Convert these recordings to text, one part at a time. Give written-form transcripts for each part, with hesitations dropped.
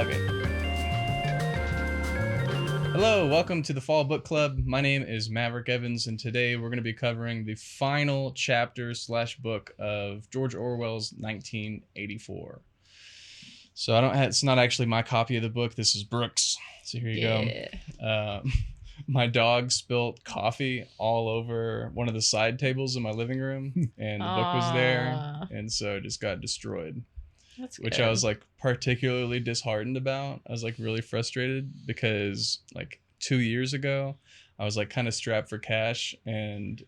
Okay. Hello, welcome to the Fall Book Club. My name is Maverick Evans, and today we're going to be covering the final chapter / book of George Orwell's 1984. So it's not actually my copy of the book. This is Brooks. So here you go. My dog spilled coffee all over one of the side tables in my living room, and the book was there, and so it just got destroyed. That's which good. I was like particularly disheartened about. I was like really frustrated because like 2 years ago, I was like kind of strapped for cash, and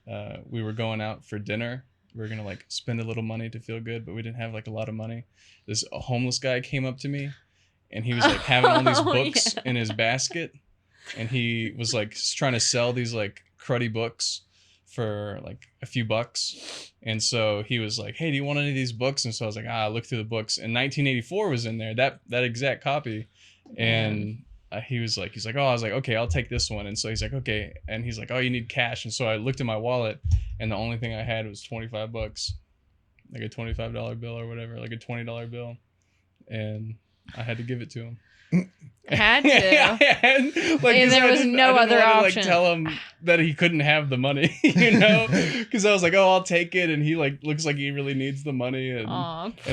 we were going out for dinner. We were gonna like spend a little money to feel good, but we didn't have like a lot of money. This homeless guy came up to me, and he was like having all these books in his basket, and he was like trying to sell these like cruddy books for like a few bucks. And so he was like, hey, do you want any of these books? And so I was like, I looked through the books, and 1984 was in there, that exact copy. And he's like, oh, I was like, okay, I'll take this one. And so he's like, okay. And he's like, oh, you need cash. And so I looked in my wallet, and the only thing I had was $25, like a $25 bill or whatever, like a $20 bill. And I had to give it to him. Had to. And there was no other option. Like, tell him that he couldn't have the money, you know, because I was like, oh, I'll take it, and he like looks like he really needs the money, and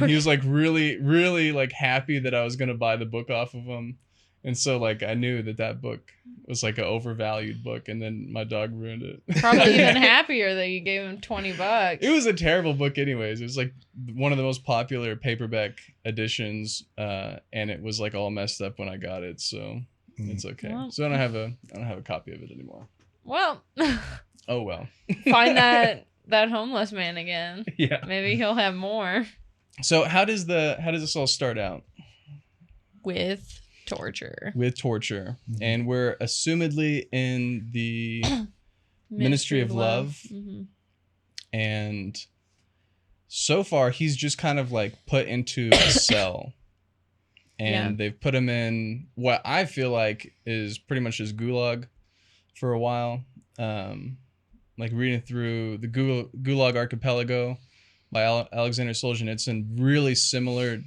he was like really, really like happy that I was gonna buy the book off of him, and so like I knew that book was like an overvalued book, and then my dog ruined it. Probably even happier that you gave him $20. It was a terrible book anyways. It was like one of the most popular paperback editions, and it was like all messed up when I got it, so it's okay. Well, so I don't have a copy of it anymore. Well. Oh well. Find that homeless man again. Yeah. Maybe he'll have more. So how does this all start out? With torture. Mm-hmm. And we're assumedly in the Ministry of Love. Mm-hmm. And so far he's just kind of like put into a cell, and they've put him in what I feel like is pretty much his gulag for a while. Like reading through the Gulag Archipelago by Alexander Solzhenitsyn, really similar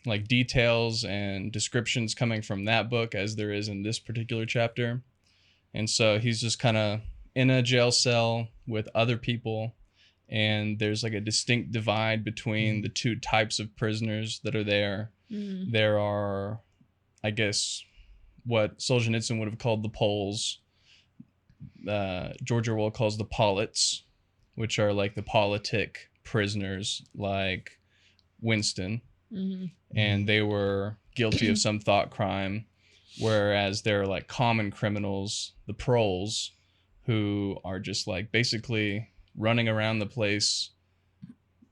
like details and descriptions coming from that book as there is in this particular chapter. And so he's just kind of in a jail cell with other people, and there's like a distinct divide between the two types of prisoners that are there. Mm-hmm. There are, I guess, what Solzhenitsyn would have called the Poles. George Orwell calls the Polits, which are like the politic prisoners like Winston. Mm-hmm. And they were guilty of some thought crime, whereas they're like common criminals, the proles, who are just like basically running around the place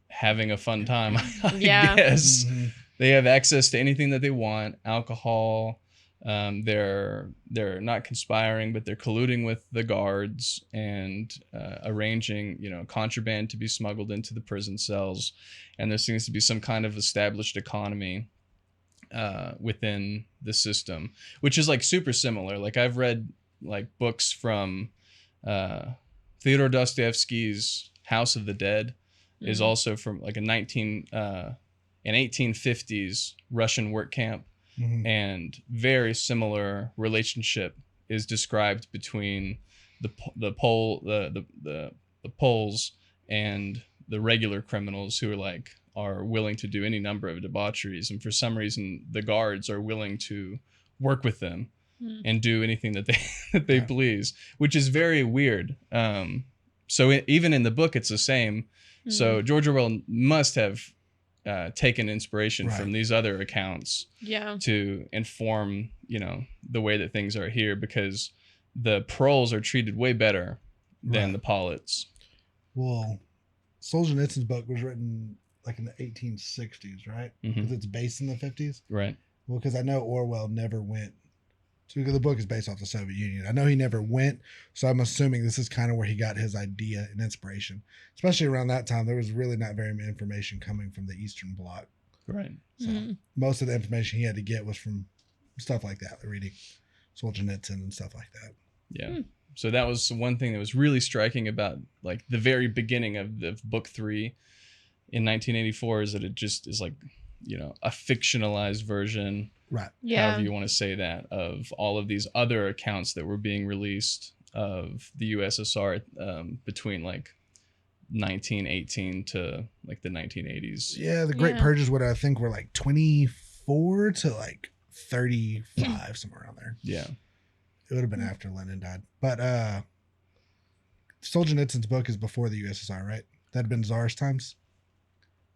having a fun time. I guess. Mm-hmm. They have access to anything that they want, alcohol. They're not conspiring, but they're colluding with the guards and arranging, contraband to be smuggled into the prison cells. And there seems to be some kind of established economy within the system, which is like super similar. Like I've read like books from Theodore Dostoevsky's House of the Dead is also from like a 1850s Russian work camp. Mm-hmm. And very similar relationship is described between the Poles and the regular criminals who are willing to do any number of debaucheries, and for some reason the guards are willing to work with them and do anything that they please, which is very weird. So even in the book it's the same. Mm-hmm. So George Orwell must have taken inspiration from these other accounts to inform, the way that things are here, because the proles are treated way better than the polits. Well, Solzhenitsyn's book was written like in the 1860s, right? Because it's based in the 50s. Right. Well, because I know Orwell never went. So because the book is based off the Soviet Union. I know he never went, so I'm assuming this is kind of where he got his idea and inspiration. Especially around that time, there was really not very much information coming from the Eastern Bloc. Right. So most of the information he had to get was from stuff like that, reading Solzhenitsyn and stuff like that. Yeah. So that was one thing that was really striking about like the very beginning of book 3 in 1984 is that it just is like a fictionalized version, Right. Yeah. however you want to say that, of all of these other accounts that were being released of the USSR between like 1918 to like the 1980s. Yeah, the Great Yeah. Purges would I think were like 24 to like 35, somewhere around there. Yeah. It would have been after Lenin died. But Solzhenitsyn's book is before the USSR, right? That had been Tsar's times.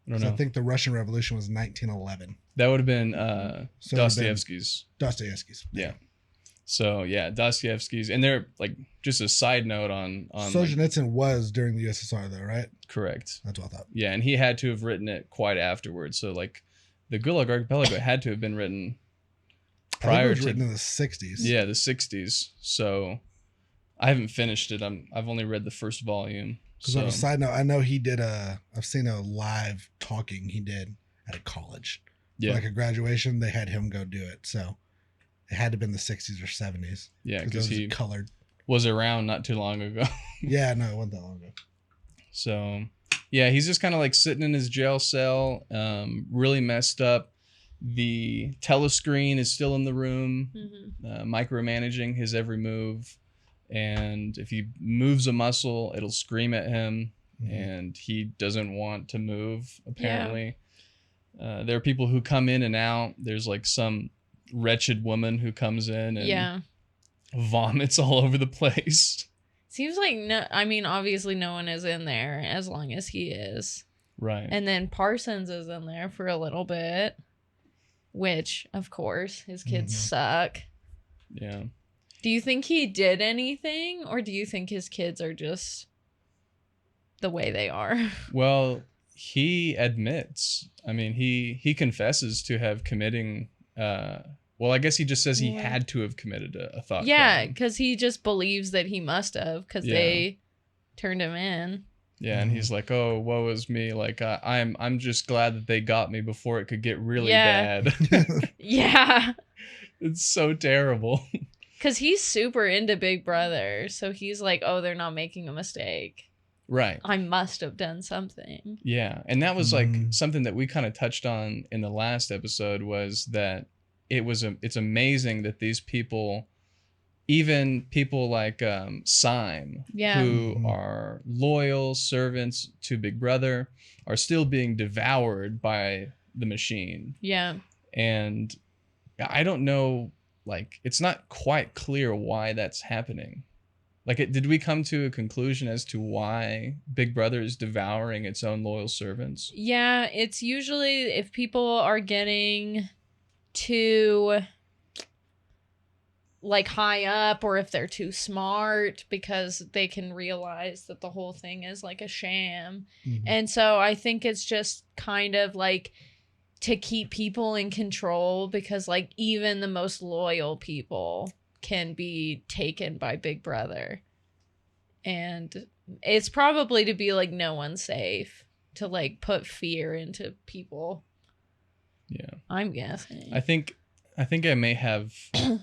I don't 'Cause know. I think the Russian Revolution was 1911. That would have been So it would have been Dostoevsky's. Dostoevsky's. Yeah. So yeah, Dostoevsky's, and they're like just a side note on like, Solzhenitsyn was during the USSR though, right? correct. That's what I thought. Yeah, and he had to have written it quite afterwards. So like the Gulag Archipelago had to have been written I think it prior was to written in the 60s. the 60s. So I haven't finished it. I've only read the first volume. Because So on a side note, I know he did I've seen a live talking he did at a college. For yeah, like a graduation, they had him go do it. So it had to have been the 60s or 70s. yeah, Because because it was he colored. was around not too long ago. Yeah, no, it wasn't that long ago. So yeah, he's just kind of like sitting in his jail cell, really messed up. The telescreen is still in the room, micromanaging his every move. And if he moves a muscle, it'll scream at him. Mhm. And he doesn't want to move, apparently. There are people who come in and out. There's like some wretched woman who comes in and vomits all over the place. Seems like no. I mean, obviously, no one is in there as long as he is, Right. and then Parsons is in there for a little bit, which, of course, his kids suck. Yeah. Do you think he did anything, or do you think his kids are just the way they are? Well, he admits. I mean, he confesses to have committing. Well, I guess he just says he What? had to have committed a thought Yeah, crime. because he just believes that he must have, because Yeah. they turned him in. Yeah, and he's like, "Oh, woe is me! Like, I'm just glad that they got me before it could get really Yeah. bad." Yeah, It's so terrible. because he's super into Big Brother, so he's like, "Oh, they're not making a mistake. Right. I must have done something." Yeah, and that was like Mhm. something that we kind of touched on in the last episode, was that it's amazing that these people, even people like Syme, Yeah. who Mhm. are loyal servants to Big Brother, are still being devoured by the machine. Yeah. And I don't know, like, it's not quite clear why that's happening. Like, did we come to a conclusion as to why Big Brother is devouring its own loyal servants? Yeah, it's usually if people are getting too like high up, or if they're too smart, because they can realize that the whole thing is like a sham. Mhm. And so I think it's just kind of like to keep people in control, because like even the most loyal people can be taken by Big Brother. And it's probably to be like no one's safe, to like put fear into people. Yeah. I'm guessing. I think I may have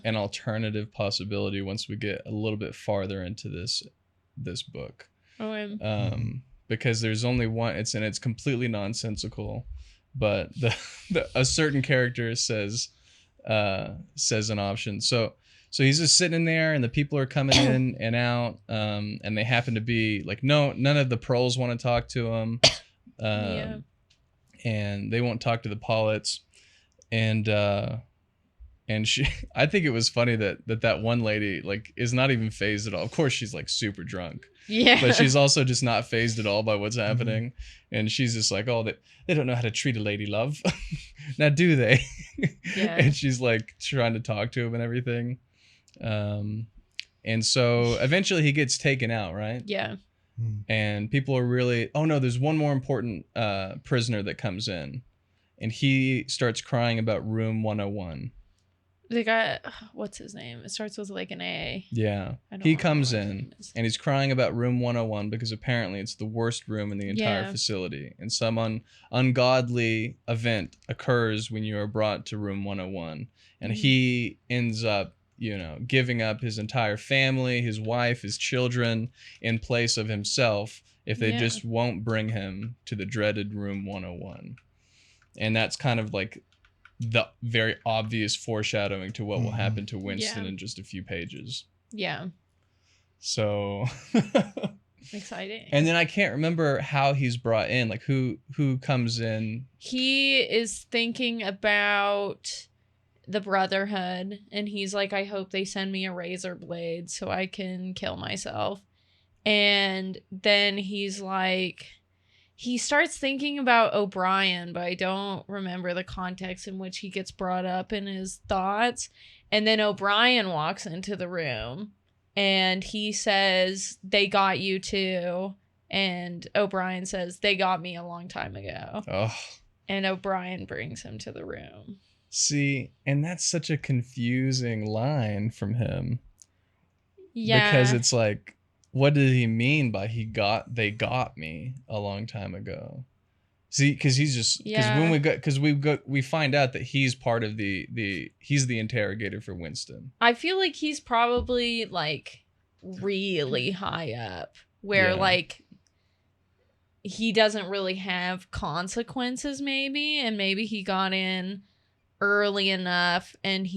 an alternative possibility once we get a little bit farther into this book. Because there's only one, it's completely nonsensical, but a certain character says an option. So he's just sitting in there, and the people are coming in and out, and they happen to be like, none of the proles want to talk to him, Yeah. and they won't talk to the Pollits, and she, I think it was funny that one lady like is not even phased at all. Of course, she's like super drunk, Yeah. but she's also just not phased at all by what's happening. And she's just like, "Oh, they don't know how to treat a lady, love." Now, do they? Yeah. And she's like trying to talk to him and everything. And so eventually he gets taken out, right? Yeah. And people are really, oh no, there's one more important prisoner that comes in, and he starts crying about room 101. The guy, what's his name? It starts with like an A. Yeah. I don't He know comes what his in name is. and he's crying about room 101 because apparently it's the worst room in the entire Yeah. facility. And some ungodly event occurs when you are brought to room 101. And he ends up, giving up his entire family, his wife, his children, in place of himself if they Yeah. just won't bring him to the dreaded room 101. And that's kind of like the very obvious foreshadowing to what will happen to Winston in just a few pages. Yeah. So exciting. And then I can't remember how he's brought in, like who comes in. He is thinking about the Brotherhood, and he's like, I hope they send me a razor blade so I can kill myself. And then he's like, he starts thinking about O'Brien, but I don't remember the context in which he gets brought up in his thoughts. And then O'Brien walks into the room and he says, they got you too. And O'Brien says, they got me a long time ago. Oh. And O'Brien brings him to the room. See, and that's such a confusing line from him. Yeah. Because it's like, what did he mean by they got me a long time ago? See, because he's just, when we find out that he's part of he's the interrogator for Winston. I feel like he's probably like really high up where like he doesn't really have consequences maybe, and maybe he got in early enough and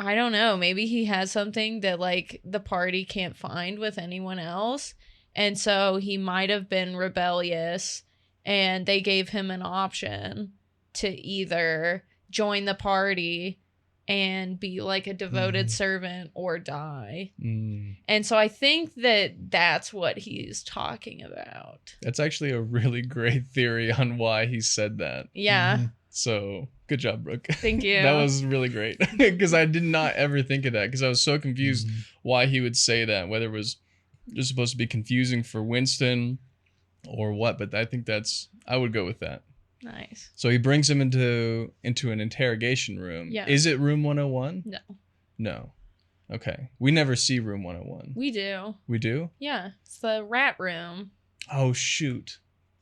I don't know, maybe he has something that like the party can't find with anyone else. And so he might have been rebellious and they gave him an option to either join the party and be like a devoted servant or die. And so I think that that's what he's talking about. That's actually a really great theory on why he said that. Yeah. So good job, Brooke. Thank you. That was really great because I did not ever think of that because I was so confused why he would say that, whether it was just supposed to be confusing for Winston or what. But I think I would go with that. Nice. So he brings him into an interrogation room. Yeah. Is it room 101? No. No. Okay. We never see room 101. We do. We do? Yeah. It's the rat room. Oh, shoot.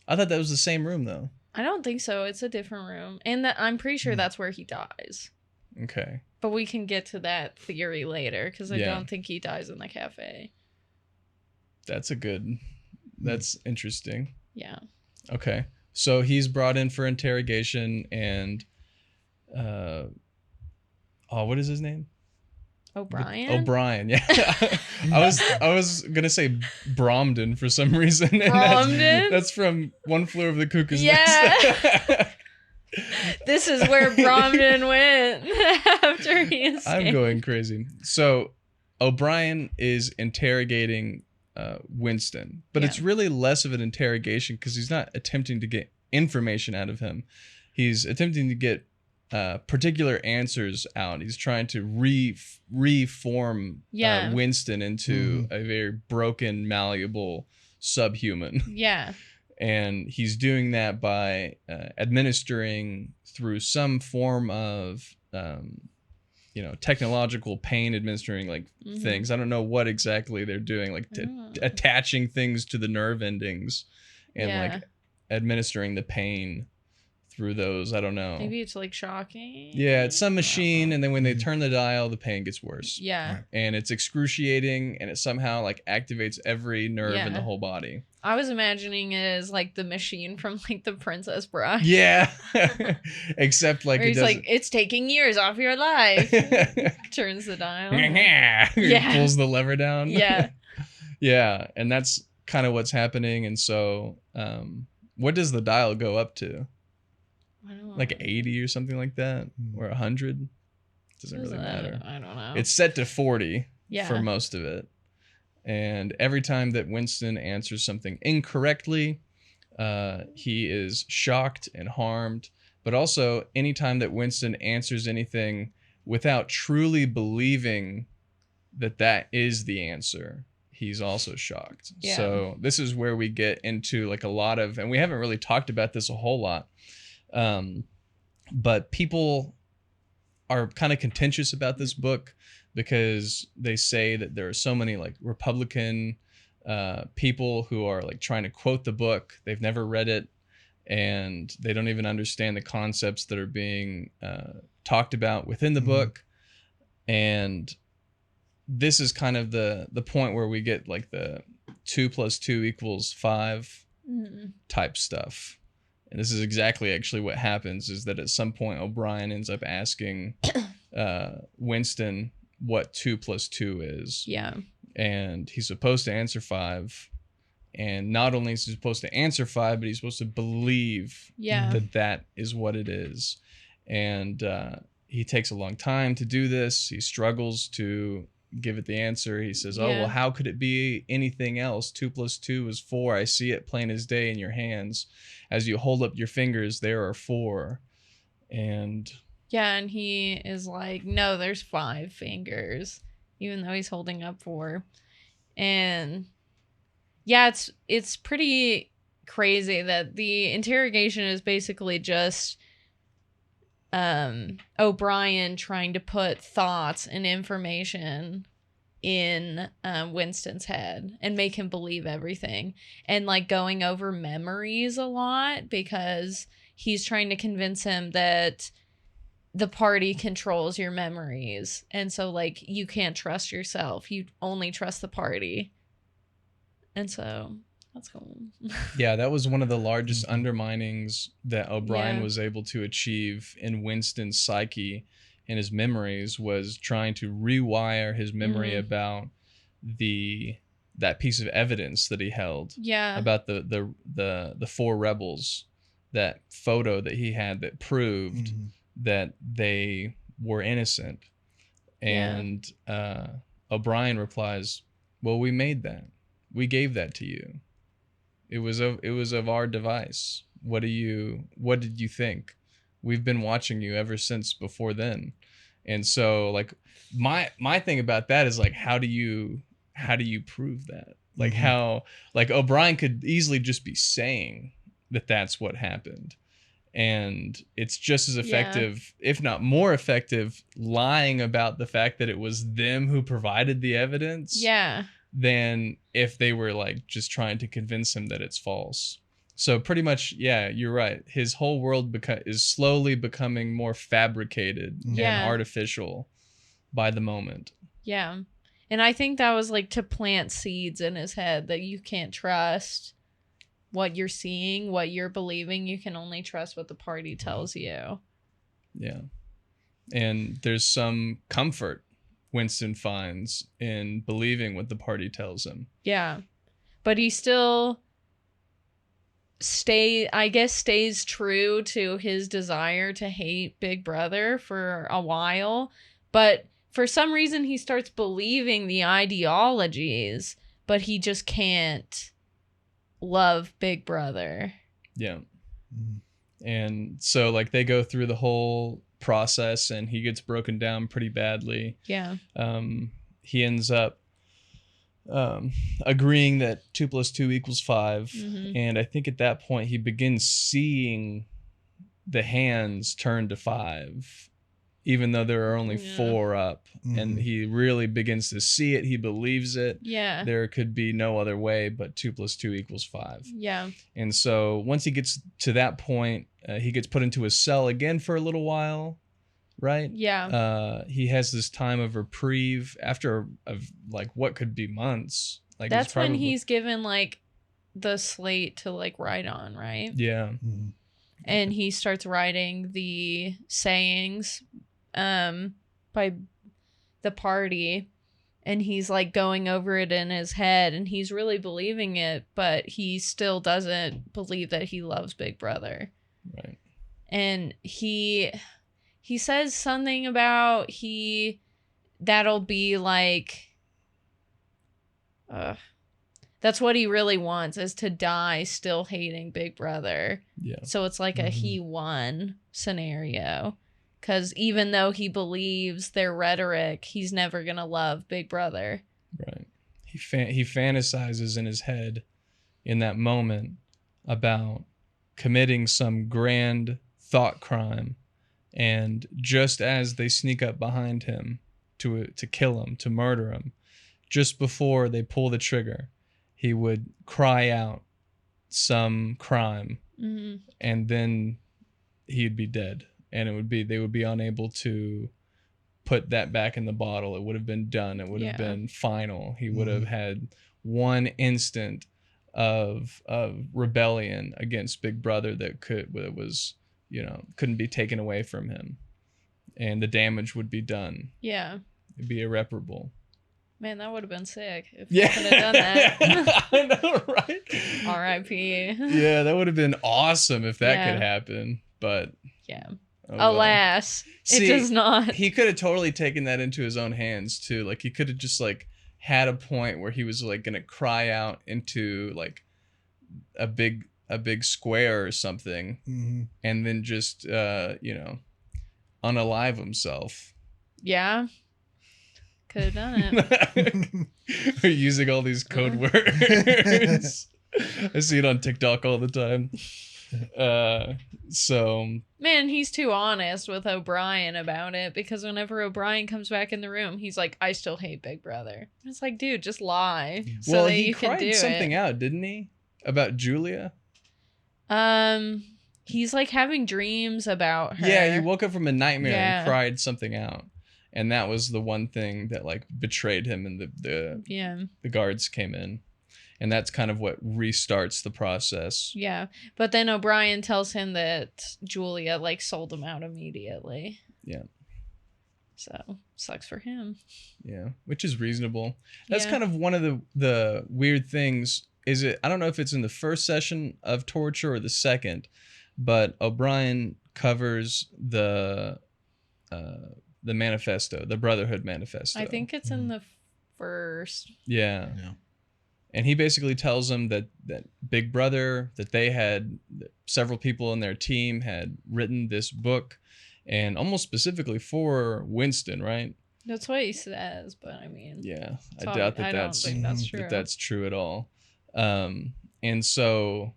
I thought that was the same room, though. I don't think so. It's a different room. And I'm pretty sure that's where he dies. Okay. But we can get to that theory later because I don't think he dies in the cafe. That's interesting. Yeah. Okay. So he's brought in for interrogation and what is his name? O'Brien? O'Brien, yeah. I was gonna say Bromden for some reason. Bromden? That's from One Flew Over the Cuckoo's Nest. This is where Bromden went after he escaped. I'm going crazy. So O'Brien is interrogating Winston, but it's really less of an interrogation because he's not attempting to get information out of him. He's attempting to get particular answers out. He's trying to reform Winston into a very broken, malleable subhuman. Yeah. And he's doing that by administering through some form of technological pain, administering like things. I don't know what exactly they're doing, like attaching things to the nerve endings and like administering the pain through those. I don't know. Maybe it's like shocking. Yeah, it's some machine, and then when they turn the dial, the pain gets worse. Yeah. And it's excruciating, and it somehow like activates every nerve in the whole body. I was imagining it as like the machine from like The Princess Bride. Yeah. Except like he's like, it's taking years off your life. Turns the dial. Pulls the lever down. Yeah. Yeah, and that's kind of what's happening. And so what does the dial go up to? I don't know. Like 80 or something like that, or 100. Doesn't really matter. I don't know. It's set to 40 for most of it. And every time that Winston answers something incorrectly, he is shocked and harmed. But also, anytime that Winston answers anything without truly believing that is the answer, he's also shocked. Yeah. So this is where we get into like a lot of, and we haven't really talked about this a whole lot, but people are kind of contentious about this book because they say that there are so many like Republican people who are like trying to quote the book. They've never read it, and they don't even understand the concepts that are being talked about within the book. And this is kind of the point where we get like the 2 + 2 = 5 type stuff. And this is exactly actually what happens, is that at some point O'Brien ends up asking Winston what 2 + 2 is. Yeah. And he's supposed to answer 5. And not only is he supposed to answer 5, but he's supposed to believe that that is what it is. And he takes a long time to do this. He struggles to give it the answer. He says, oh, well, how could it be anything else? 2 + 2 is 4. I see it plain as day in your hands. As you hold up your fingers, there are 4. And and he is like, no, there's 5 fingers, even though he's holding up 4. And yeah, it's pretty crazy that the interrogation is basically just O'Brien trying to put thoughts and information in Winston's head and make him believe everything, and like going over memories a lot because he's trying to convince him that the party controls your memories, and so like you can't trust yourself, you only trust the party. And so that's cool. Yeah, that was one of the largest underminings that O'Brien was able to achieve in Winston's psyche and his memories, was trying to rewire his memory about that piece of evidence that he held. Yeah. About the 4 rebels, that photo that he had that proved that they were innocent. And O'Brien replies, well, we made that. We gave that to you. It was of our device. What did you think? We've been watching you ever since before then. And so like my thing about that is like, how do you prove that? Like how, like O'Brien could easily just be saying that that's what happened. And it's just as effective, if not more effective, lying about the fact that it was them who provided the evidence. Yeah. Than if they were like just trying to convince him that it's false. So pretty much, yeah, you're right. His whole world is slowly becoming more fabricated and artificial by the moment. Yeah. And I think that was like to plant seeds in his head that you can't trust what you're seeing, what you're believing. You can only trust what the party tells you. Yeah. And there's some comfort Winston finds in believing what the party tells him. Yeah. But he still stays true to his desire to hate Big Brother for a while. But for some reason, he starts believing the ideologies, but he just can't love Big Brother. Yeah. And so like they go through the whole process and he gets broken down pretty badly. Yeah. He ends up agreeing that 2 + 2 = 5. And I think at that point he begins seeing the hands turn to 5, even though there are only 4 up. And he really begins to see it. He believes it. Yeah. There could be no other way but 2 + 2 = 5. Yeah. And so once he gets to that point, he gets put into his cell again for a little while, right? Yeah. He has this time of reprieve after like what could be months. Like that's when he's given like the slate to like write on, right? Yeah. And he starts writing the sayings by the party, and he's like going over it in his head, and he's really believing it, but he still doesn't believe that he loves Big Brother. Right. And he says something about that'll be like that's what he really wants, is to die still hating Big Brother. Yeah. So it's like a he won scenario. Because even though he believes their rhetoric, he's never going to love Big Brother. Right. He fantasizes in his head in that moment about committing some grand thought crime. And just as they sneak up behind him to kill him, to murder him, just before they pull the trigger, he would cry out some crime. And then he'd be dead. And they would be unable to put that back in the bottle. It would have been done. It would have been final. He would have had one instant of rebellion against Big Brother that was, couldn't be taken away from him, and the damage would be done. Yeah. It'd be irreparable. Man, that would have been sick if Yeah. we could have done that. I know, right? R.I.P. Yeah, that would have been awesome if that Yeah. could happen, but Yeah. oh well. Alas, See, it does not. He could have totally taken that into his own hands too. Like he could have just like had a point where he was like gonna cry out into like a big square or something, and then just unalive himself. Yeah. Could have done it. We're using all these code words. I see it on TikTok all the time. So Man, he's too honest with O'Brien about it, because whenever O'Brien comes back in the room, he's like, I still hate Big Brother. It's like, dude, just lie. So well, that he you can cried do something it. out, didn't he? About Julia? He's like having dreams about her. Yeah, he woke up from a nightmare Yeah. and cried something out. And that was the one thing that like betrayed him, and the guards came in. And that's kind of what restarts the process. Yeah. But then O'Brien tells him that Julia like sold him out immediately. Yeah. So sucks for him. Yeah, which is reasonable. That's Yeah. kind of one of the weird things. I don't know if it's in the first session of torture or the second, but O'Brien covers the manifesto, the Brotherhood manifesto. I think it's in the first. Yeah. And he basically tells them that Big Brother, that several people in their team had written this book, and almost specifically for Winston, right? That's what he says, but I mean. Yeah, I doubt don't that's think that's true. that's true at all. And so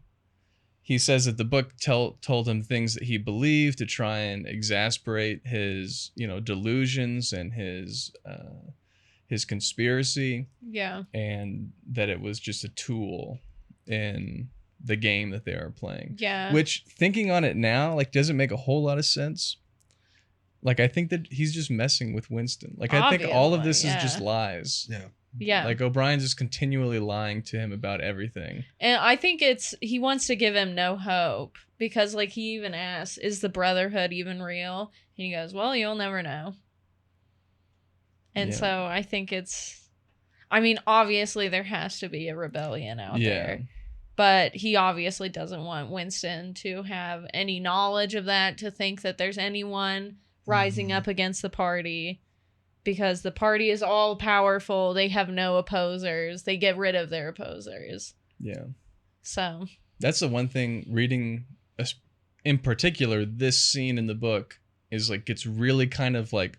he says that the book told him things that he believed to try and exasperate his, delusions and his conspiracy. Yeah. And that it was just a tool in the game that they are playing. Yeah. Which, thinking on it now, like, doesn't make a whole lot of sense. Like, I think that he's just messing with Winston. Like, I think all of this is just lies. Yeah. Yeah. Like, O'Brien's just continually lying to him about everything. And I think he wants to give him no hope, because like he even asks, is the Brotherhood even real? And he goes, well, you'll never know. And so I think obviously there has to be a rebellion out there. But he obviously doesn't want Winston to have any knowledge of that, to think that there's anyone rising up against the party, because the party is all powerful. They have no opposers. They get rid of their opposers. Yeah. So that's the one thing reading, in particular, this scene in the book is like, it's really kind of like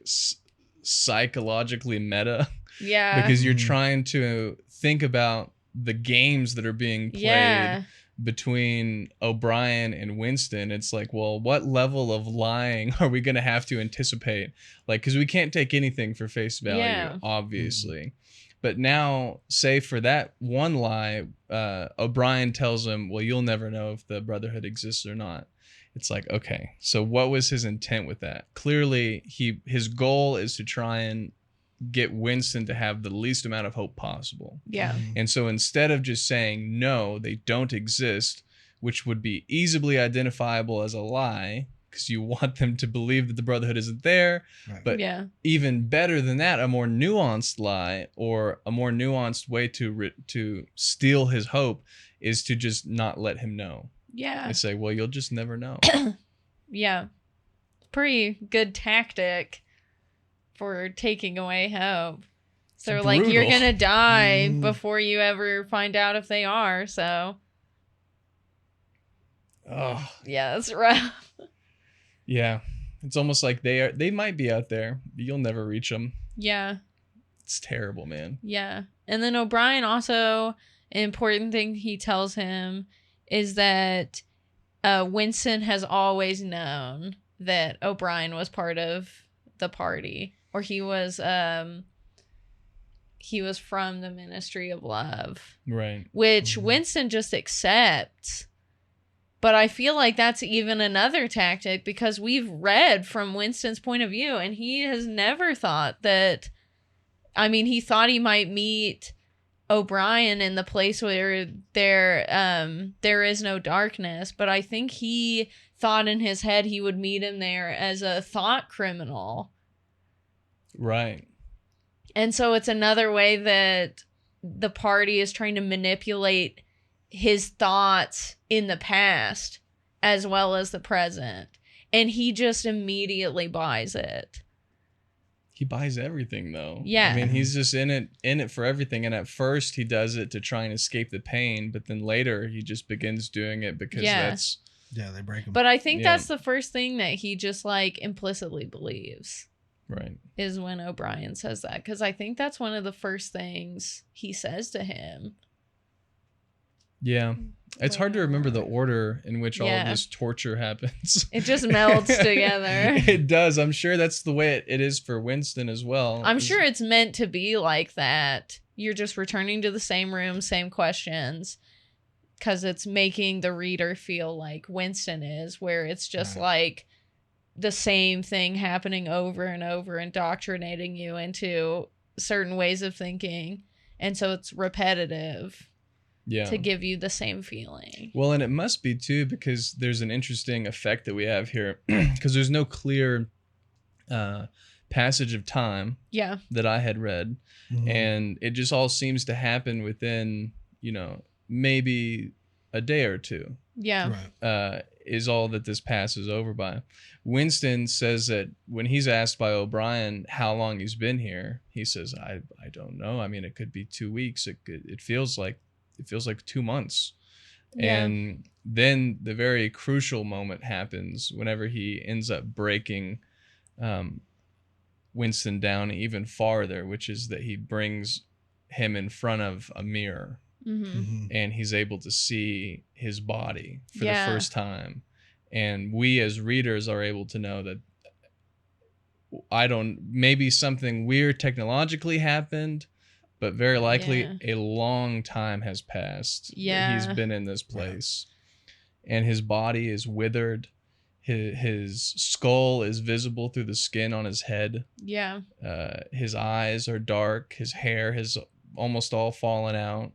psychologically meta. Yeah. Because you're trying to think about the games that are being played between O'Brien and Winston. It's like, well, what level of lying are we going to have to anticipate? Like, because we can't take anything for face value, obviously. But now, say for that one lie, O'Brien tells him, well, you'll never know if the Brotherhood exists or not. It's like, okay, so what was his intent with that? Clearly, his goal is to try and get Winston to have the least amount of hope possible. Yeah. And so instead of just saying, no, they don't exist, which would be easily identifiable as a lie, because you want them to believe that the Brotherhood isn't there. Right. But even better than that, a more nuanced lie, or a more nuanced way to steal his hope, is to just not let him know. Yeah. And say, well, you'll just never know. Yeah. Pretty good tactic for taking away hope. So they're like, you're gonna die before you ever find out if they are. So yeah, that's rough. Yeah, it's almost like they might be out there, but you'll never reach them. Yeah, it's terrible, man. Yeah. And then O'Brien also, an important thing he tells him is that Winston has always known that O'Brien was part of the party. Or he was from the Ministry of Love. Right. Which Winston just accepts. But I feel like that's even another tactic, because we've read from Winston's point of view, and he has never thought that... I mean, he thought he might meet O'Brien in the place where there is no darkness, but I think he thought in his head he would meet him there as a thought criminal. Right. And so it's another way that the party is trying to manipulate his thoughts in the past as well as the present. And he just immediately buys it. He buys everything though. Yeah. I mean, he's just in it for everything. And at first he does it to try and escape the pain, but then later he just begins doing it because that's... Yeah, they break him. But I think that's the first thing that he just like implicitly believes. Right. Is when O'Brien says that. Because I think that's one of the first things he says to him. Yeah. It's hard to remember the order in which all of this torture happens. It just melds together. It does. I'm sure that's the way it is for Winston as well. I'm sure it's meant to be like that. You're just returning to the same room, same questions. Because it's making the reader feel like Winston is, where it's just like the same thing happening over and over, indoctrinating you into certain ways of thinking. And so it's repetitive to give you the same feeling. Well, and it must be too, because there's an interesting effect that we have here, because there's no clear passage of time that I had read. And it just all seems to happen within, maybe a day or two. Is all that this passes over by. Winston says that when he's asked by O'Brien how long he's been here, he says, I don't know. I mean, it could be 2 weeks. It feels like 2 months. And then the very crucial moment happens whenever he ends up breaking Winston down even farther, which is that he brings him in front of a mirror. And he's able to see his body for the first time. And we as readers are able to know that maybe something weird technologically happened, but very likely a long time has passed that he's been in this place. And his body is withered. His skull is visible through the skin on his head. His eyes are dark. His hair has almost all fallen out.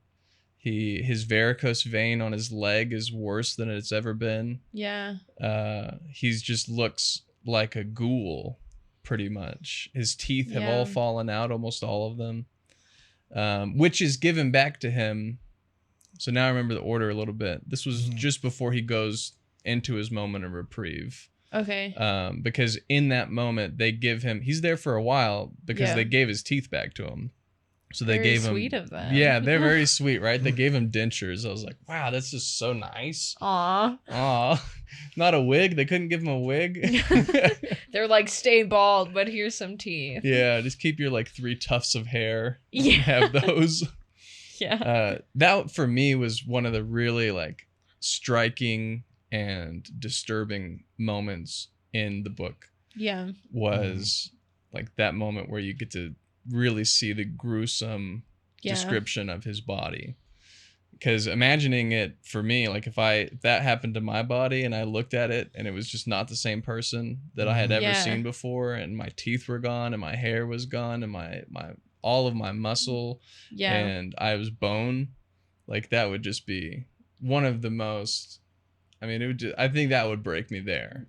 His varicose vein on his leg is worse than it's ever been. He's just looks like a ghoul, pretty much. His teeth have all fallen out, almost all of them, which is given back to him. So now I remember the order a little bit. This was just before he goes into his moment of reprieve. Because in that moment, they give him... He's there for a while because they gave his teeth back to him. So they gave him... Very sweet of them. Yeah, they're very sweet, right? They gave him dentures. I was like, wow, that's just so nice. Aw. Not a wig? They couldn't give him a wig? They're like, stay bald, but here's some teeth. Yeah, just keep your 3 tufts of hair. Have those. That, for me, was one of the really, striking and disturbing moments in the book. Was, that moment where you get to really see the gruesome description of his body. Because imagining it for me, if that happened to my body and I looked at it and it was just not the same person that I had ever seen before, and my teeth were gone and my hair was gone and my all of my muscle and I was bone, that would just be one of the most... I mean, I think that would break me there.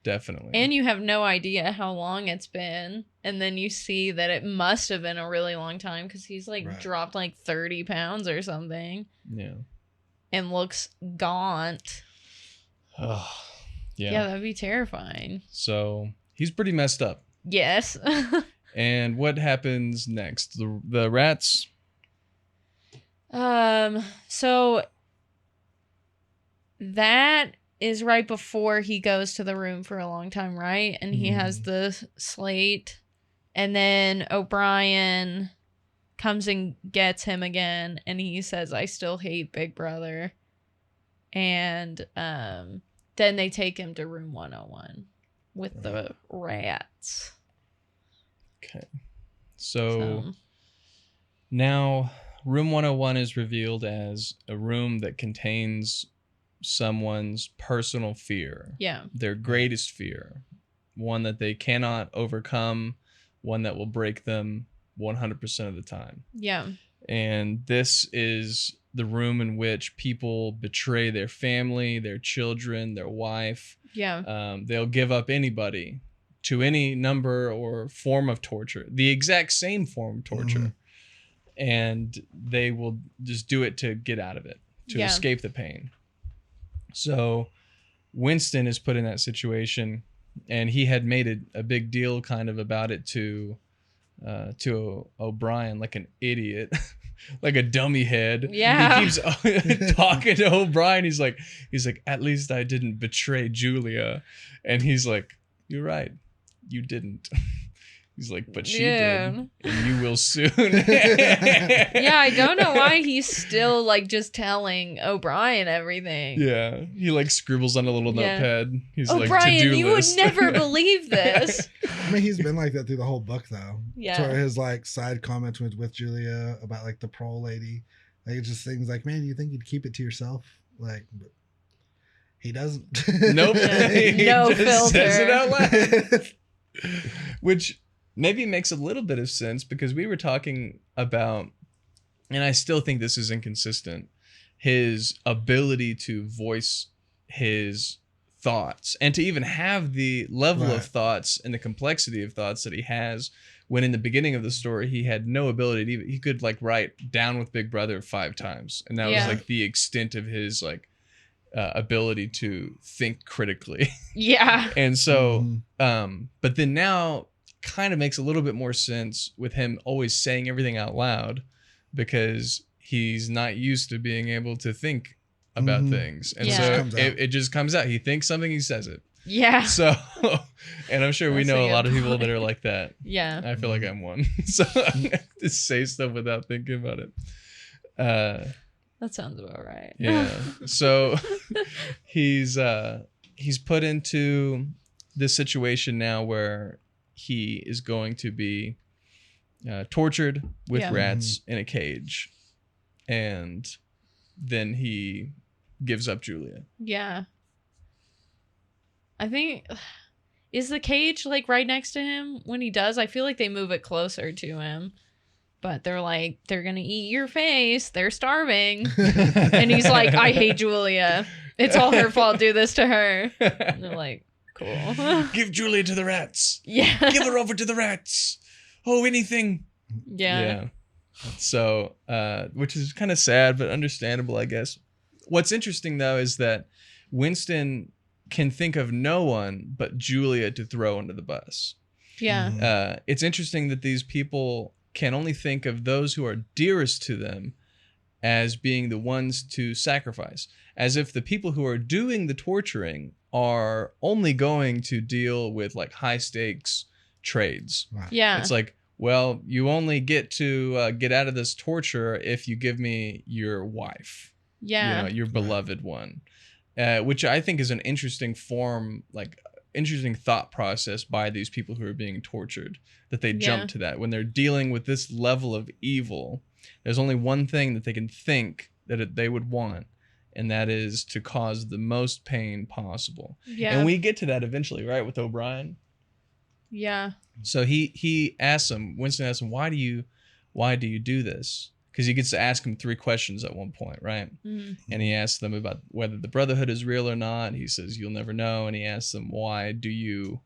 Definitely. And you have no idea how long it's been. And then you see that it must have been a really long time because he's dropped 30 pounds or something. And looks gaunt. That'd be terrifying. So he's pretty messed up. Yes. And what happens next? The rats? So... That is right before he goes to the room for a long time, right? And he has the slate. And then O'Brien comes and gets him again. And he says, I still hate Big Brother. And then they take him to room 101 with the rats. Okay. So now room 101 is revealed as a room that contains... someone's personal fear, their greatest fear, one that they cannot overcome, one that will break them 100% of the time. And this is the room in which people betray their family, their children, their wife. Yeah. They'll give up anybody to any number or form of torture, the exact same form of torture. And they will just do it to get out of it, to escape the pain. So Winston is put in that situation, and he had made a big deal kind of about it to O'Brien, like an idiot, like a dummy head. Yeah. He keeps talking to O'Brien. He's like, at least I didn't betray Julia. And he's like, you're right. You didn't. He's like, but she did, and you will soon. Yeah, I don't know why he's still like just telling O'Brien everything. Yeah, he like scribbles on a little notepad. He's O'Brien, like, to-do you list. would never believe this. I mean, he's been like that through the whole book, though. Yeah. To his like side comments with Julia about like the prole lady, like it's just things like, man, you think you'd keep it to yourself? Like, but he doesn't. Nope. He No just filter. says it out loud. Which maybe makes a little bit of sense, because we were talking about, and I still think this is inconsistent, his ability to voice his thoughts and to even have the level of thoughts and the complexity of thoughts that he has, when in the beginning of the story he had no ability to even, he could like write down with Big Brother 5 times, and that was like the extent of his like ability to think critically. Yeah. And so but then now kind of makes a little bit more sense with him always saying everything out loud, because he's not used to being able to think about things, and so it just comes out. He thinks something, he says it. Yeah. So, and I'm sure we That's know a a lot of good people that point. are like that. Yeah. I feel like I'm one. So I just say stuff without thinking about it. That sounds about right. Yeah. So he's put into this situation now where he is going to be tortured with rats in a cage, and then he gives up Julia. Yeah. I think, is the cage like right next to him when he does? I feel like they move it closer to him, but they're like, they're gonna eat your face, they're starving. And he's like, I hate Julia, it's all her fault, do this to her. And they're like, cool. Give Julia to the rats. Yeah. Give her over to the rats. Oh, anything. Yeah. So, which is kind of sad, but understandable, I guess. What's interesting, though, is that Winston can think of no one but Julia to throw under the bus. Yeah. It's interesting that these people can only think of those who are dearest to them as being the ones to sacrifice, as if the people who are doing the torturing are only going to deal with like high stakes trades. Yeah. It's like, well, you only get to get out of this torture if you give me your wife. Yeah. You know, your beloved one. Which I think is an interesting form, like interesting thought process by these people who are being tortured, that they jump to that. When they're dealing with this level of evil, there's only one thing that they can think that they would want, and that is to cause the most pain possible. Yeah. And we get to that eventually, right, with O'Brien? Yeah. So he asks him, Winston asks him, why do you do this? Because he gets to ask him 3 questions at one point, right? Mm-hmm. And he asks them about whether the Brotherhood is real or not. He says, you'll never know. And he asks them, why do you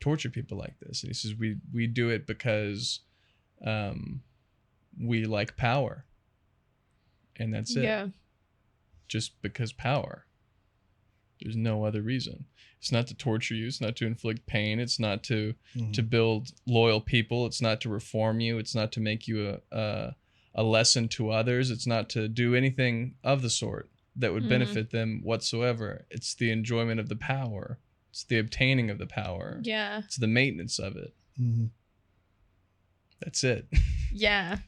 torture people like this? And he says, we do it because we like power. And that's it. Yeah. Just because power. There's no other reason. It's not to torture you. It's not to inflict pain. It's not to build loyal people. It's not to reform you. It's not to make you a lesson to others. It's not to do anything of the sort that would benefit them whatsoever. It's the enjoyment of the power. It's the obtaining of the power. Yeah. It's the maintenance of it. That's it. Yeah.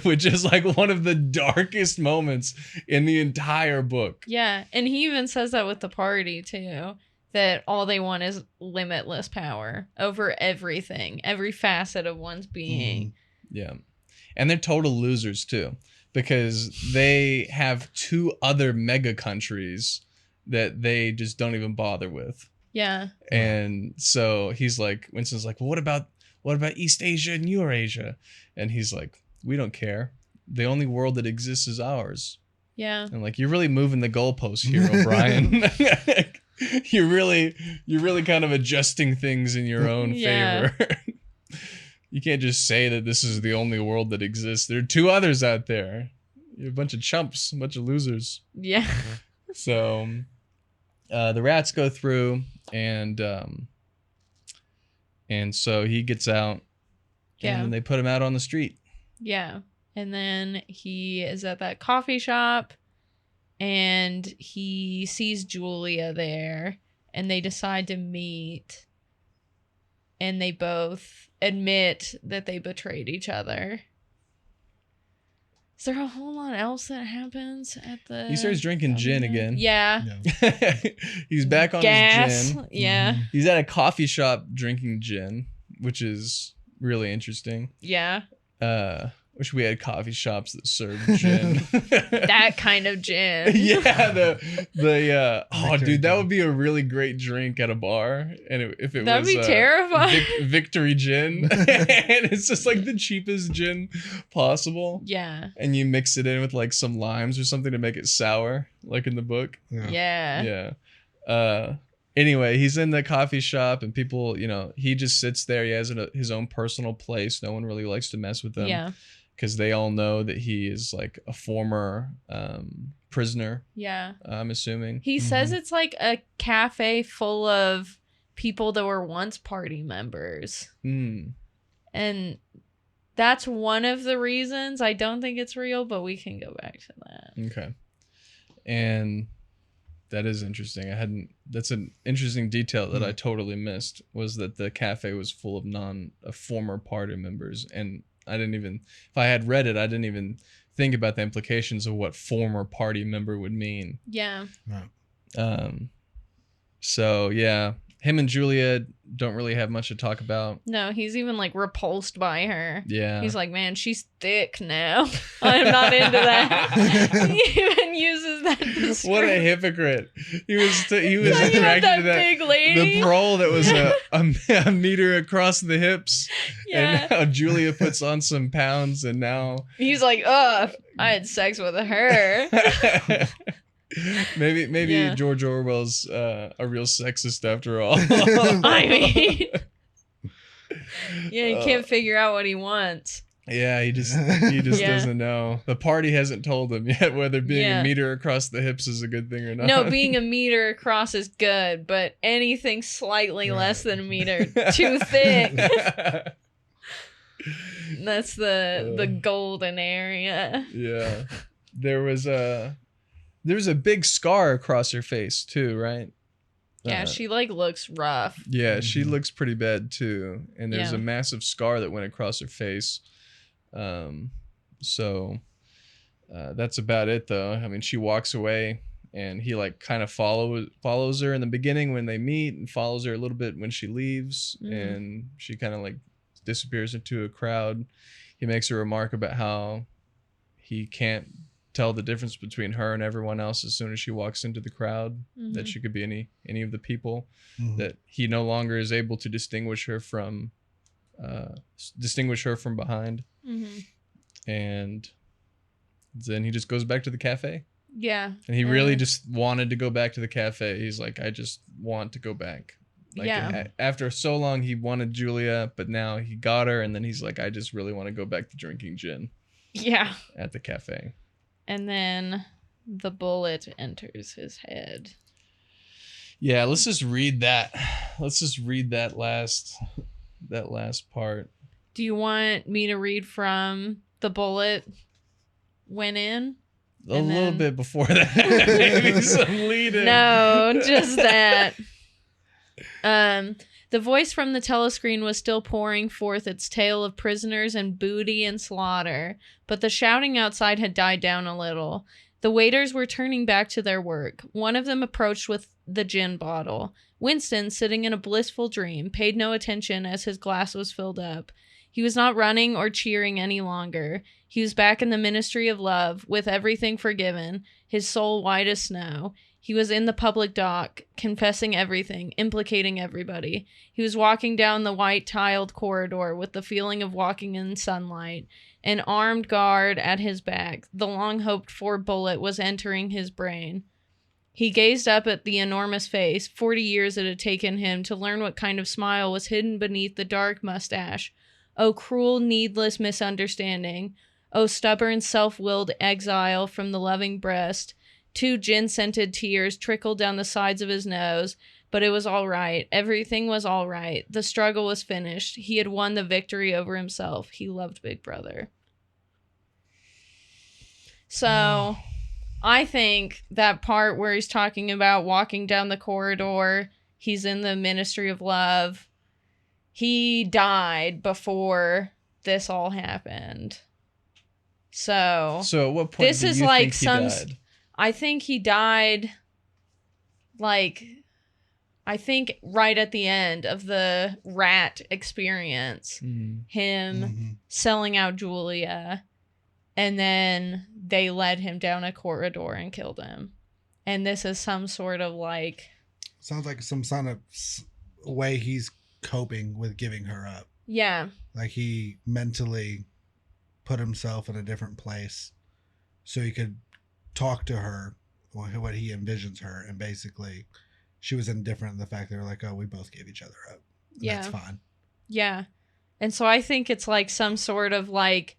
Which is like one of the darkest moments in the entire book. Yeah. And he even says that with the party too, that all they want is limitless power over everything, every facet of one's being. Yeah. And they're total losers too, because they have 2 other mega countries that they just don't even bother with. Yeah. And so he's like, Winston's like, well, what what about East Asia and Eurasia? And he's like, we don't care. The only world that exists is ours. Yeah. And like, you're really moving the goalposts here, O'Brien. you're really kind of adjusting things in your own favor. You can't just say that this is the only world that exists. There are 2 others out there. You're a bunch of chumps, a bunch of losers. Yeah. So the rats go through, and so he gets out, and then they put him out on the street. Yeah. And then he is at that coffee shop, and he sees Julia there, and they decide to meet, and they both admit that they betrayed each other. Is there a whole lot else that happens at the... He starts drinking gin again. Yeah. He's back on his gin. Yeah. He's at a coffee shop drinking gin, which is really interesting. Yeah. Wish we had coffee shops that served gin. That kind of gin. Yeah, dude, that would be a really great drink at a bar. And if it that'd was be terrifying. Victory gin, and it's just like the cheapest gin possible. Yeah. And you mix it in with like some limes or something to make it sour, like in the book. Yeah. Anyway, he's in the coffee shop, and people, he just sits there. He has his own personal place. No one really likes to mess with him. Yeah. Because they all know that he is like a former prisoner. Yeah. I'm assuming. He says it's like a cafe full of people that were once party members. And that's one of the reasons I don't think it's real, but we can go back to that. Okay. And that is interesting. That's an interesting detail that I totally missed, was that the cafe was full of former party members. And if I had read it, I didn't even think about the implications of what former party member would mean. Yeah. So yeah, him and Julia don't really have much to talk about. No, he's even like repulsed by her. Yeah. He's like, man, she's thick now. I'm not into that. He even uses that description. What a hypocrite. He was attracted to that big lady. The parole that was a meter across the hips. Yeah. And now Julia puts on some pounds, and now he's like, ugh, I had sex with her. Maybe George Orwell's a real sexist after all. I mean, he can't figure out what he wants. Yeah, he just doesn't know. The party hasn't told him yet whether being a meter across the hips is a good thing or not. No, being a meter across is good, but anything slightly less than a meter, too thick. That's the golden area. Yeah. There was a big scar across her face too, right? Yeah, she like looks rough. Yeah, she looks pretty bad too. And there's a massive scar that went across her face. So that's about it though. I mean, she walks away, and he like kind of follows her in the beginning when they meet, and follows her a little bit when she leaves, and she kind of like disappears into a crowd. He makes a remark about how he can't tell the difference between her and everyone else as soon as she walks into the crowd, that she could be any of the people, that he no longer is able to distinguish her from behind. And then he just goes back to the cafe. Yeah. And he really just wanted to go back to the cafe. He's like, I just want to go back. Like, after so long, he wanted Julia, but now he got her, and then he's like, I just really want to go back to drinking gin. Yeah. At the cafe. And then the bullet enters his head. Yeah, let's just read that. Let's just read that last part. Do you want me to read from the bullet went in? A little bit before that. Maybe some lead in. No, just that. The voice from the telescreen was still pouring forth its tale of prisoners and booty and slaughter, but the shouting outside had died down a little. The waiters were turning back to their work. One of them approached with the gin bottle. Winston, sitting in a blissful dream, paid no attention as his glass was filled up. He was not running or cheering any longer. He was back in the ministry of love, with everything forgiven, his soul white as snow. He was in the public dock, confessing everything, implicating everybody. He was walking down the white tiled corridor with the feeling of walking in sunlight. An armed guard at his back. The long-hoped-for bullet was entering his brain. He gazed up at the enormous face. 40 years it had taken him to learn what kind of smile was hidden beneath the dark mustache. Oh, cruel, needless misunderstanding. Oh, stubborn, self-willed exile from the loving breast. 2 gin-scented tears trickled down the sides of his nose, but it was all right. Everything was all right. The struggle was finished. He had won the victory over himself. He loved Big Brother. So, I think that part where he's talking about walking down the corridor, he's in the Ministry of Love. He died before this all happened. So at what point this do is you like think he died? I think he died right at the end of the rat experience. Him selling out Julia, and then they led him down a corridor and killed him. And this is some sort of like... Sounds like some kind of way he's coping with giving her up. Yeah. Like he mentally put himself in a different place so he could talk to her what he envisions her, and basically she was indifferent in the fact they were like, oh, we both gave each other up. Yeah. That's fine. Yeah. And so I think it's like some sort of like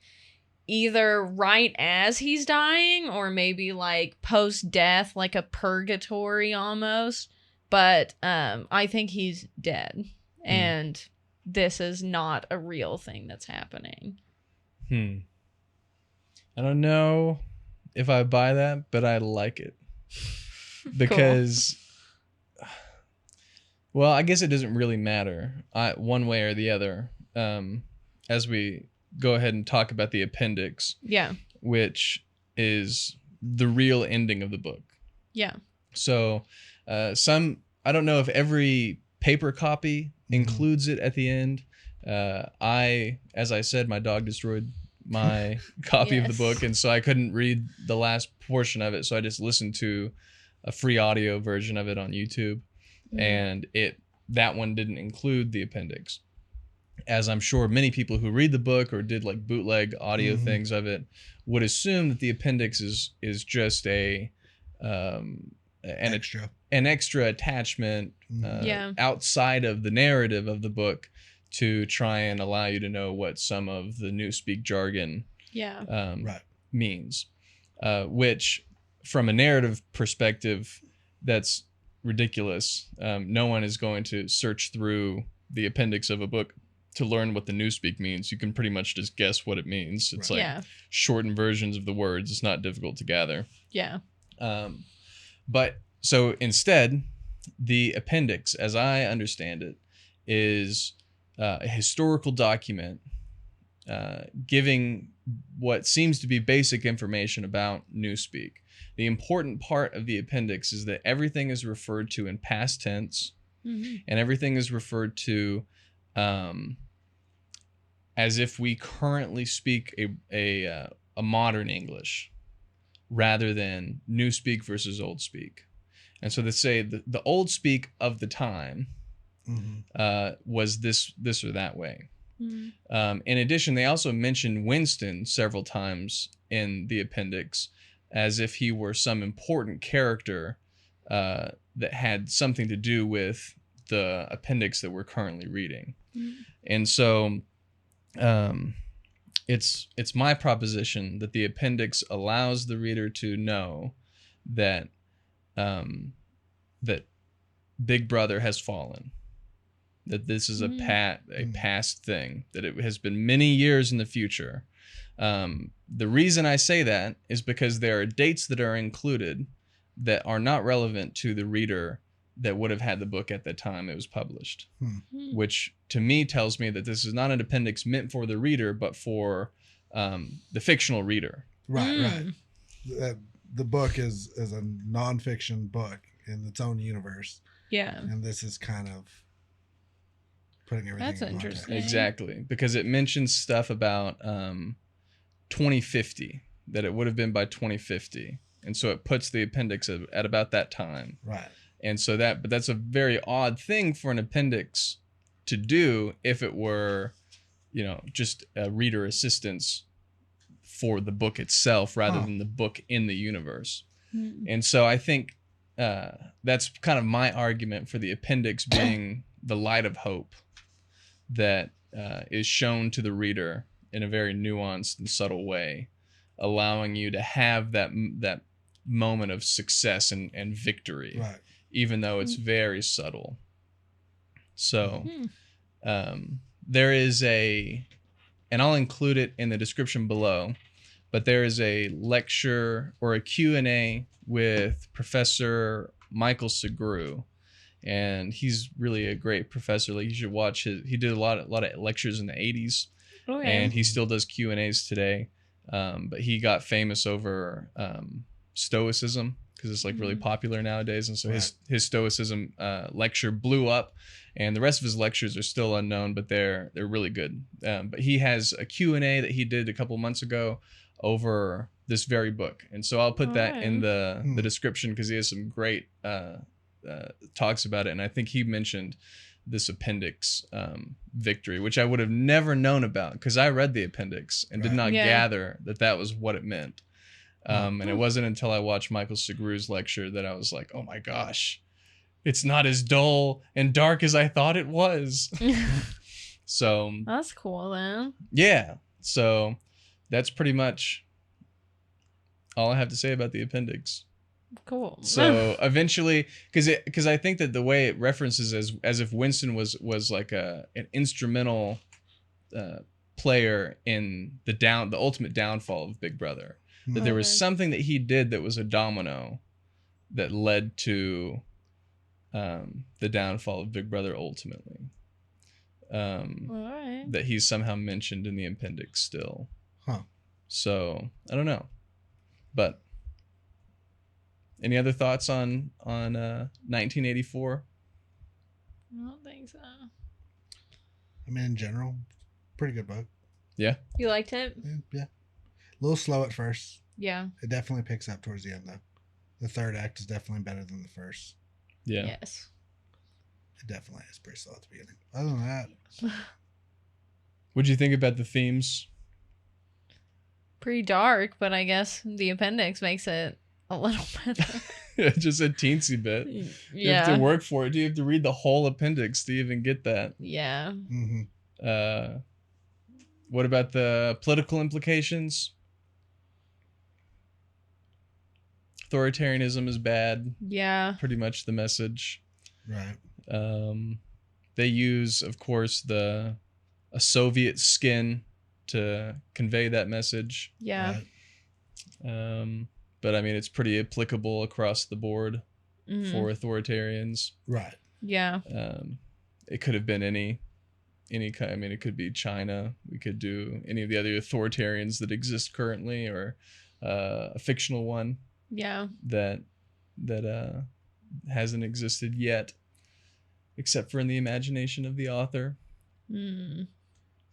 either right as he's dying or maybe like post-death, like a purgatory almost. But I think he's dead. And this is not a real thing that's happening. I don't know if I buy that, but I like it. Because, well, I guess it doesn't really matter one way or the other. As we go ahead and talk about the appendix. Yeah. Which is the real ending of the book. Yeah. So I don't know if every paper copy includes it at the end. As I said, my dog destroyed my copy of the book, and so I couldn't read the last portion of it, so I just listened to a free audio version of it on YouTube, and that one didn't include the appendix. As I'm sure many people who read the book or did like bootleg audio things of it would assume that the appendix is just an extra attachment outside of the narrative of the book to try and allow you to know what some of the newspeak jargon means, which from a narrative perspective, that's ridiculous. No one is going to search through the appendix of a book to learn what the newspeak means. You can pretty much just guess what it means. It's shortened versions of the words. It's not difficult to gather. Yeah. But so instead, the appendix, as I understand it, is a historical document giving what seems to be basic information about newspeak. The important part of the appendix is that everything is referred to in past tense, and everything is referred to as if we currently speak a modern English rather than newspeak versus old speak. And so they say the old speak of the time was this or that way. In addition, they also mention Winston several times in the appendix as if he were some important character that had something to do with the appendix that we're currently reading. And so it's my proposition that the appendix allows the reader to know that that Big Brother has fallen, that this is a past thing, that it has been many years in the future. The reason I say that is because there are dates that are included that are not relevant to the reader that would have had the book at the time it was published, which to me tells me that this is not an appendix meant for the reader, but for the fictional reader. Right. The book is a nonfiction book in its own universe. Yeah. And this is kind of putting everything in context. Interesting. Exactly. Because it mentions stuff about 2050, that it would have been by 2050. and so it puts the appendix at about that time. Right. And so but that's a very odd thing for an appendix to do if it were, just a reader assistance for the book itself rather than the book in the universe. And so I think that's kind of my argument for the appendix being the light of hope that is shown to the reader in a very nuanced and subtle way, allowing you to have that moment of success and victory, Right. even though it's very subtle. So there is and I'll include it in the description below, but there is a lecture or a Q&A with Professor Michael Segru, and he's really a great professor. Like, you should watch he did a lot of lectures in the 80s, and he still does Q&As today. But he got famous over Stoicism, because it's like really popular nowadays, and so his Stoicism lecture blew up, and the rest of his lectures are still unknown, but they're really good. But he has a Q&A that he did a couple months ago over this very book, and so I'll put that in the description, because he has some great talks about it, and I think he mentioned this appendix victory, which I would have never known about because I read the appendix and did not gather that was what it meant. And it wasn't until I watched Michael Segru's lecture that I was like, oh my gosh, it's not as dull and dark as I thought it was. So that's cool then. Yeah. So that's pretty much all I have to say about the appendix. Cool. So eventually, because I think that the way it references as if Winston was like an instrumental player in the ultimate downfall of Big Brother. That there was something that he did that was a domino that led to the downfall of Big Brother ultimately. That he's somehow mentioned in the appendix still. So I don't know, but any other thoughts on 1984? I don't think so. I mean, in general, pretty good book. Yeah. You liked it? Yeah. A little slow at first. Yeah. It definitely picks up towards the end, though. The third act is definitely better than the first. Yeah. Yes. It definitely is pretty slow at the beginning. Other than that, what'd you think about the themes? Pretty dark, but I guess the appendix makes it a little better. Just a teensy bit. Yeah. You have to work for it. You have to read the whole appendix to even get that. Yeah. Mm-hmm. What about the political implications? Authoritarianism is bad. Yeah. Pretty much the message. Right. They use, of course, a Soviet skin to convey that message. Yeah. Right. But I mean, it's pretty applicable across the board for authoritarians. Right. Yeah. It could have been any kind. I mean, it could be China. We could do any of the other authoritarians that exist currently, or a fictional one. Yeah. That hasn't existed yet, except for in the imagination of the author. I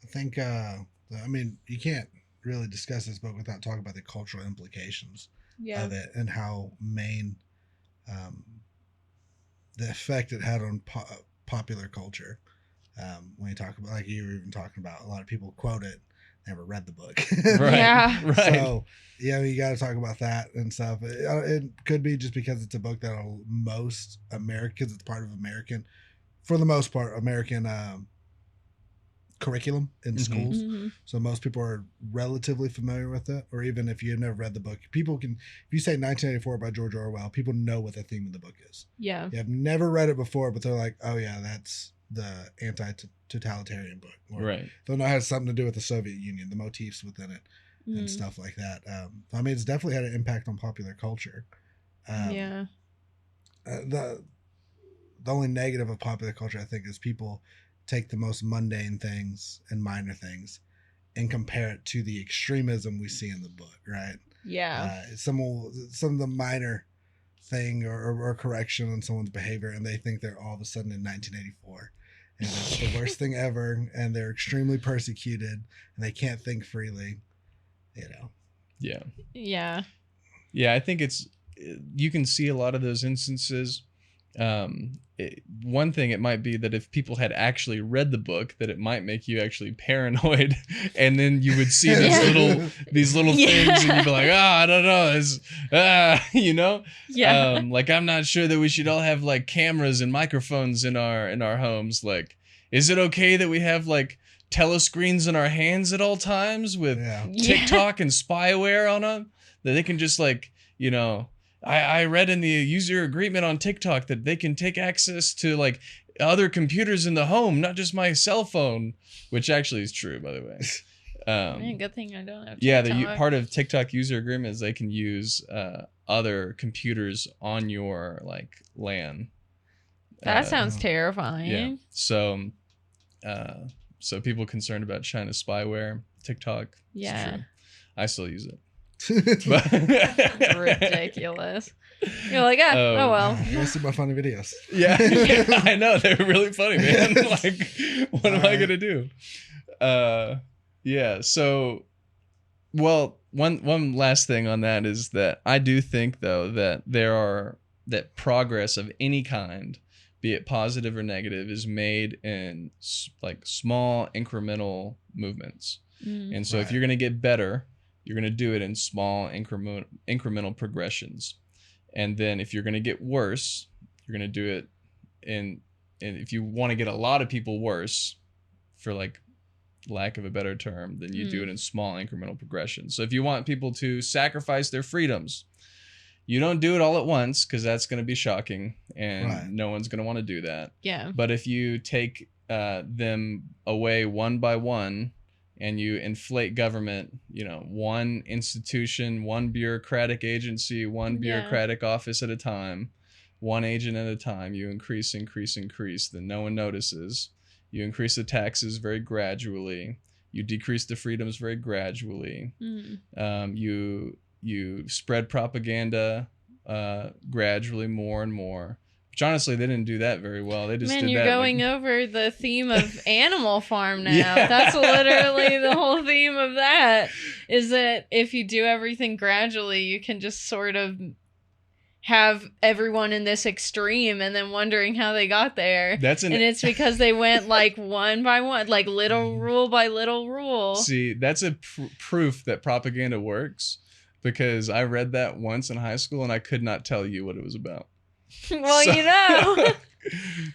think. I mean, you can't really discuss this book without talking about the cultural implications of it and how the effect it had on popular culture. When you talk about, like you were even talking about, a lot of people quote it, never read the book. Right. Yeah. Right. So yeah, you got to talk about that and stuff. It could be just because it's a book that most Americans, it's part of American, for the most part, American curriculum in schools. So most people are relatively familiar with it, or even if you've never read the book, people can, if you say 1984 by George Orwell, people know what the theme of the book is. Yeah. You have never read it before, but they're like, oh yeah, that's the anti-totalitarian book. Or Right. they'll know it has something to do with the Soviet Union, the motifs within it and stuff like that. I mean, it's definitely had an impact on popular culture. Yeah. The only negative of popular culture, I think, is people take the most mundane things and minor things and compare it to the extremism we see in the book, right? Yeah. Some of the minor thing or correction on someone's behavior, and they think they're all of a sudden in 1984 and it's the worst thing ever, and they're extremely persecuted and they can't think freely, you know. Yeah. Yeah. Yeah, I think you can see a lot of those instances. One thing it might be that if people had actually read the book, that it might make you actually paranoid, and then you would see these little things, and you'd be like, I don't know, you know, like I'm not sure that we should all have like cameras and microphones in our homes. Like, is it okay that we have like telescreens in our hands at all times with TikTok and spyware on them that they can just like, you know. I read in the user agreement on TikTok that they can take access to like other computers in the home, not just my cell phone, which actually is true, by the way. Man, good thing I don't have TikTok. Yeah, part of TikTok user agreement is they can use other computers on your like LAN. That sounds terrifying. Yeah. So people concerned about China's spyware, TikTok. Yeah. True. I still use it. Ridiculous. You're like, oh well. I see my funny videos. Yeah, I know, they were really funny, man. Like, what am I gonna do? Yeah. So, well, one last thing on that is that I do think though that progress of any kind, be it positive or negative, is made in like small incremental movements. And so if you're gonna get better, you're going to do it in small incremental progressions. And then if you're going to get worse, you're going to do it and if you want to get a lot of people worse, for like lack of a better term, then you do it in small incremental progressions. So if you want people to sacrifice their freedoms, you don't do it all at once because that's going to be shocking and no one's going to want to do that. Yeah. But if you take them away one by one, and you inflate government, you know, one institution, one bureaucratic agency, one bureaucratic office at a time, one agent at a time, you increase, then no one notices. You increase the taxes very gradually. You decrease the freedoms very gradually. You spread propaganda gradually more and more. Which honestly, they didn't do that very well. They just did that. You're going over the theme of Animal Farm now. Yeah. That's literally the whole theme of that. Is that if you do everything gradually, you can just sort of have everyone in this extreme and then wondering how they got there. And it's because they went like one by one, like little rule by little rule. See, that's a proof that propaganda works, because I read that once in high school and I could not tell you what it was about. Well, you know.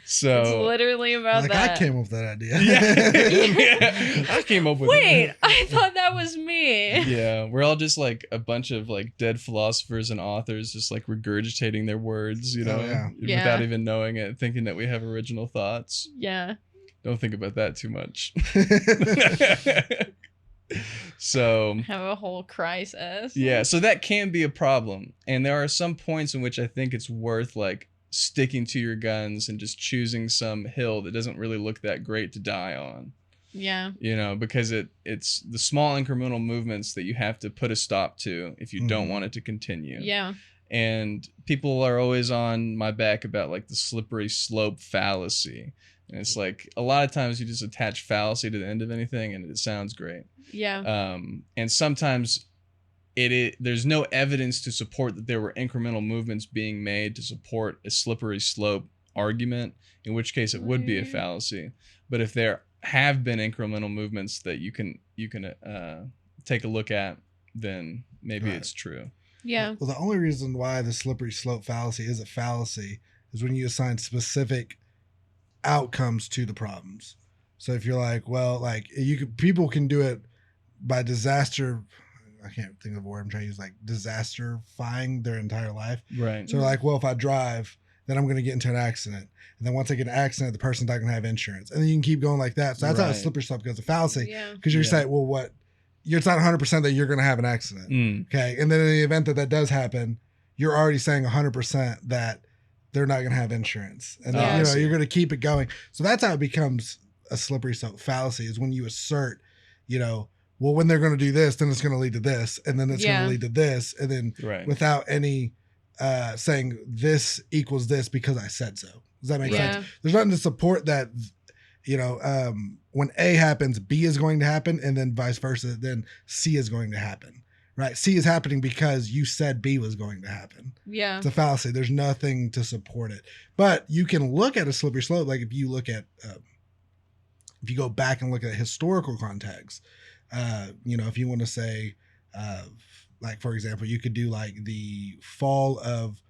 So it's literally about like that. I came up with that idea. Yeah. I came up with it. I thought that was me. Yeah, we're all just like a bunch of like dead philosophers and authors just like regurgitating their words, you know, without even knowing it, thinking that we have original thoughts. Yeah. Don't think about that too much. So have a whole crisis. Yeah, so that can be a problem. And there are some points in which I think it's worth like sticking to your guns and just choosing some hill that doesn't really look that great to die on. Yeah. You know, because it's the small incremental movements that you have to put a stop to if you don't want it to continue. Yeah. And people are always on my back about like the slippery slope fallacy. And it's like a lot of times you just attach fallacy to the end of anything and it sounds great. Yeah. And sometimes there's no evidence to support that there were incremental movements being made to support a slippery slope argument, in which case it would be a fallacy. But if there have been incremental movements that you can take a look at, then maybe it's true. Yeah. Well, the only reason why the slippery slope fallacy is a fallacy is when you assign specific outcomes to the problems. So if you're like, well, like people can do it by disaster. I can't think of a word I'm trying to use, like disasterifying their entire life. Right. So like, well, if I drive, then I'm going to get into an accident. And then once I get in an accident, the person's not going to have insurance. And then you can keep going like that. So that's how a slippery slope goes. A fallacy. Because you're saying, well, it's not 100% that you're going to have an accident. Okay. And then in the event that does happen, you're already saying 100% that they're not going to have insurance. And then, you're going to keep it going. So that's how it becomes a slippery slope fallacy, is when you assert, well, when they're going to do this, then it's going to lead to this, and then it's going to lead to this, and then without any saying this equals this because I said so. Does that make sense? There's nothing to support that, when A happens, B is going to happen, and then vice versa, then C is going to happen, right? C is happening because you said B was going to happen. Yeah. It's a fallacy. There's nothing to support it. But you can look at a slippery slope. Like if you look at, if you go back and look at historical context, if you want to say, like, for example, you could do like the fall of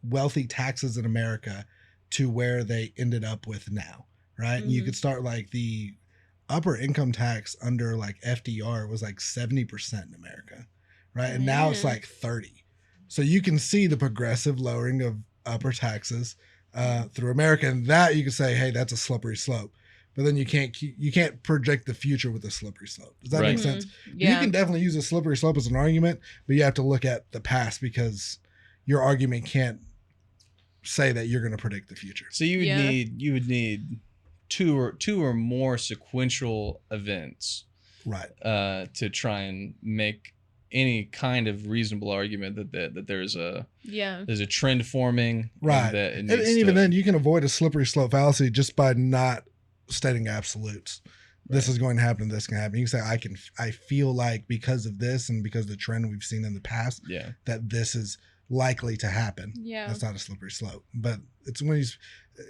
wealthy taxes in America to where they ended up with now, right? Mm-hmm. And you could start like the upper income tax under like FDR was like 70% in America, right? And now it's like 30. So you can see the progressive lowering of upper taxes through America, and that you can say, hey, that's a slippery slope. But then you can't project the future with a slippery slope. Does that make sense? Yeah. You can definitely use a slippery slope as an argument, but you have to look at the past because your argument can't say that you're going to predict the future. So you would need two or more sequential events, right, to try and make any kind of reasonable argument that there's a trend forming, right? And even then, you can avoid a slippery slope fallacy just by not stating absolutes. Right. This is going to happen. This can happen. You can say, I feel like because of this and because of the trend we've seen in the past, that this is likely to happen. Yeah, that's not a slippery slope. But it's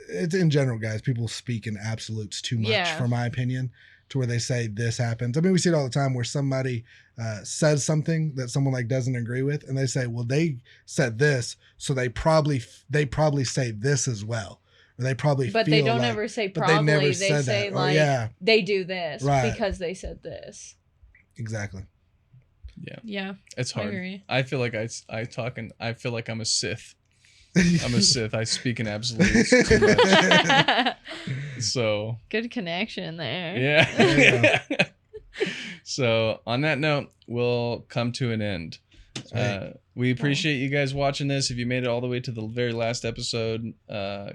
it's in general, guys. People speak in absolutes too much, for my opinion, to where they say this happens. I mean, we see it all the time where somebody says something that someone like doesn't agree with, and they say, well, they said this, so they probably say this as well. They probably but feel they don't like, ever say probably. They say that. Like they do this because they said this. Exactly. Yeah. It's hard. I feel like I talk and I feel like I'm a Sith. I'm a Sith. I speak in absolutes too much. So good connection there. Yeah. So on that note, we'll come to an end. We appreciate you guys watching this. If you made it all the way to the very last episode,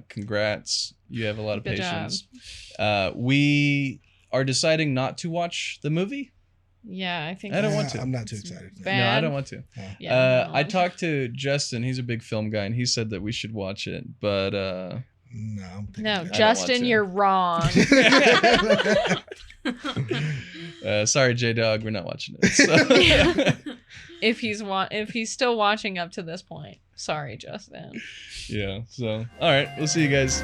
congrats. You have a lot of patience. We are deciding not to watch the movie. Yeah, I think I don't want to. I'm not too excited. Bad. No, I don't want to. Yeah, I talked to Justin. He's a big film guy, and he said that we should watch it. But no, Justin, you're wrong. Sorry, J-Dog, we're not watching it. So. If he's still watching up to this point, sorry, Justin. Yeah. So, all right, we'll see you guys.